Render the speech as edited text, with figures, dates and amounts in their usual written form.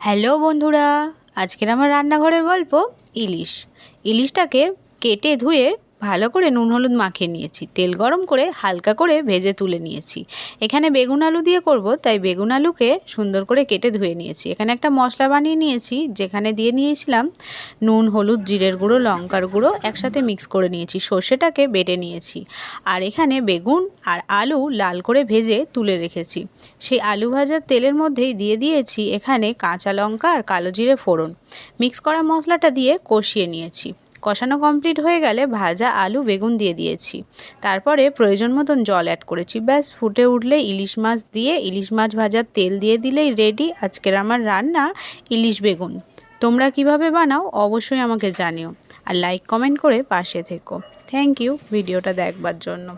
Hello বন্ধুরা, আজকের আমার রান্নাঘরের গল্প ইলিশটাকে কেটে ধুয়ে ভালো করে নুন হলুদ মাখিয়ে নিয়েছি। তেল গরম করে হালকা করে ভেজে তুলে নিয়েছি। এখানে বেগুন আলু দিয়ে করব, তাই বেগুন আলুকে সুন্দর করে কেটে ধুয়ে নিয়েছি। এখানে একটা মশলা বানিয়ে নিয়েছি, যেখানে দিয়ে নিয়েছিলাম নুন, হলুদ, জিরের গুঁড়ো, লঙ্কার গুঁড়ো একসাথে মিক্স করে নিয়েছি। সর্ষেটাকে বেটে নিয়েছি। আর এখানে বেগুন আর আলু লাল করে ভেজে তুলে রেখেছি। সেই আলু ভাজার তেলের মধ্যেই দিয়ে দিয়েছি এখানে কাঁচা লঙ্কা আর কালো জিরে ফোড়ন। মিক্স করা মশলাটা দিয়ে কষিয়ে নিয়েছি। কষানো কমপ্লিট হয়ে গেলে ভাজা আলু বেগুন দিয়ে দিয়েছি। তারপরে প্রয়োজন মতন জল অ্যাড করেছি। ব্যাস ফুটে উঠলে ইলিশ মাছ দিয়ে ইলিশ মাছ ভাজার তেল দিয়ে দিলেই রেডি আজকের আমার রান্না ইলিশ বেগুন। তোমরা কিভাবে বানাও অবশ্যই আমাকে জানিও, আর লাইক কমেন্ট করে পাশে থেকো। থ্যাংক ইউ ভিডিওটা দেখবার জন্য।